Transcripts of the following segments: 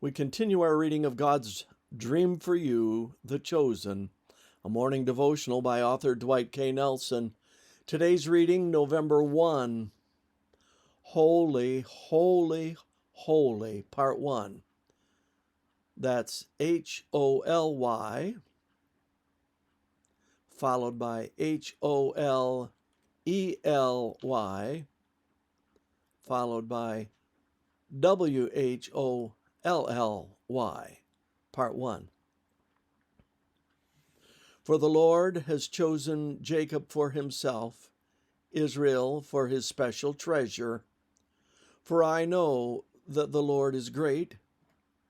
We continue our reading of God's Dream for You, The Chosen, a morning devotional by author Dwight K. Nelson. Today's reading, November 1, Holy, Holy, Holy, Part 1. That's Holy, followed by Holy, followed by Wholly, Part 1. For the Lord has chosen Jacob for himself, Israel for his special treasure. For I know that the Lord is great,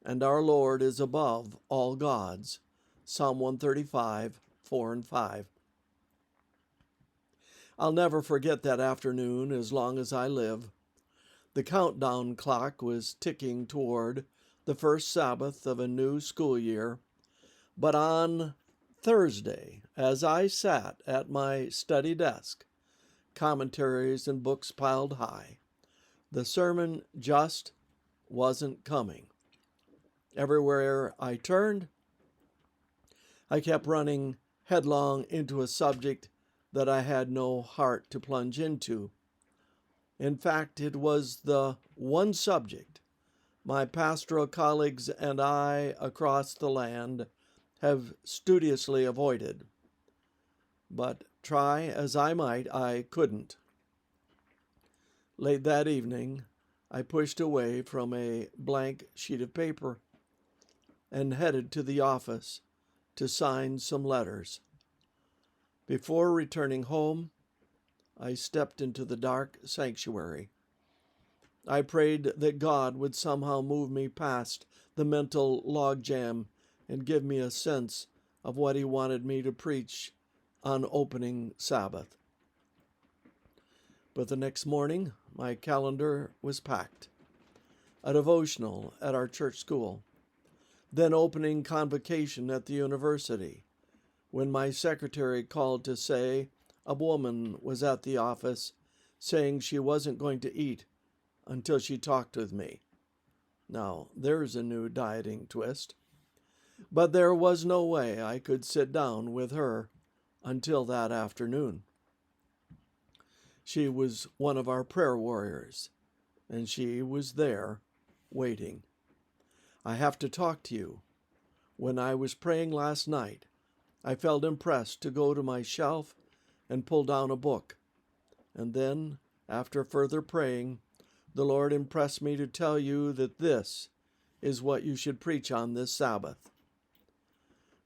and our Lord is above all gods. Psalm 135, 4 and 5. I'll never forget that afternoon as long as I live. The countdown clock was ticking toward the first Sabbath of a new school year, but on Thursday, as I sat at my study desk, commentaries and books piled high, the sermon just wasn't coming. Everywhere I turned, I kept running headlong into a subject that I had no heart to plunge into. In fact, it was the one subject my pastoral colleagues and I across the land have studiously avoided. But try as I might, I couldn't. Late that evening, I pushed away from a blank sheet of paper and headed to the office to sign some letters. Before returning home, I stepped into the dark sanctuary. I prayed that God would somehow move me past the mental logjam and give me a sense of what He wanted me to preach on opening Sabbath. But the next morning, my calendar was packed. A devotional at our church school, then opening convocation at the university, when my secretary called to say a woman was at the office saying she wasn't going to eat until she talked with me. Now, there's a new dieting twist. But there was no way I could sit down with her until that afternoon. She was one of our prayer warriors, and she was there waiting. I have to talk to you. When I was praying last night, I felt impressed to go to my shelf and pull down a book. And then, after further praying, the Lord impressed me to tell you that this is what you should preach on this Sabbath.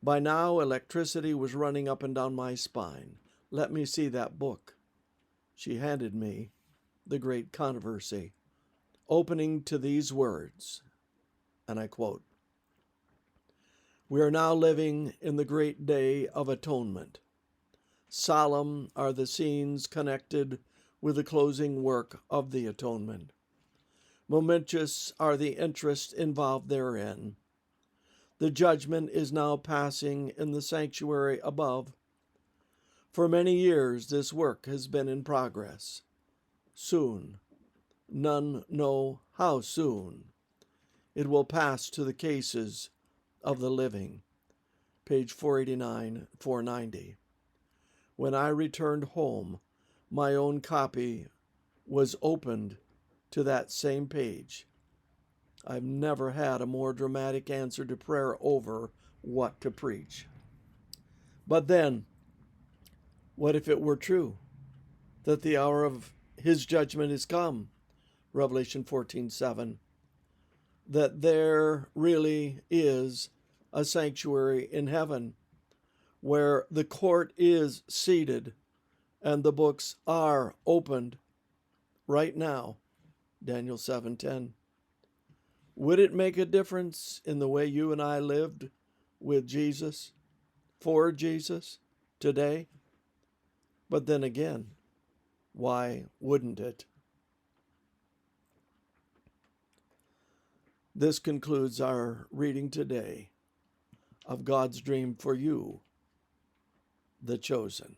By now, electricity was running up and down my spine. Let me see that book. She handed me The Great Controversy, opening to these words, and I quote, "We are now living in the great day of atonement. Solemn are the scenes connected with the closing work of the atonement. Momentous are the interests involved therein. The judgment is now passing in the sanctuary above. For many years this work has been in progress. Soon, none know how soon, it will pass to the cases of the living." Page 489, 490. When I returned home, my own copy was opened to that same page. I've never had a more dramatic answer to prayer over what to preach. But then, what if it were true that the hour of His judgment is come? Revelation 14:7. That there really is a sanctuary in heaven where the court is seated and the books are opened right now. Daniel 7:10. Would it make a difference in the way you and I lived with Jesus, for Jesus, today? But then again, why wouldn't it? This concludes our reading today of God's Dream for You, The Chosen.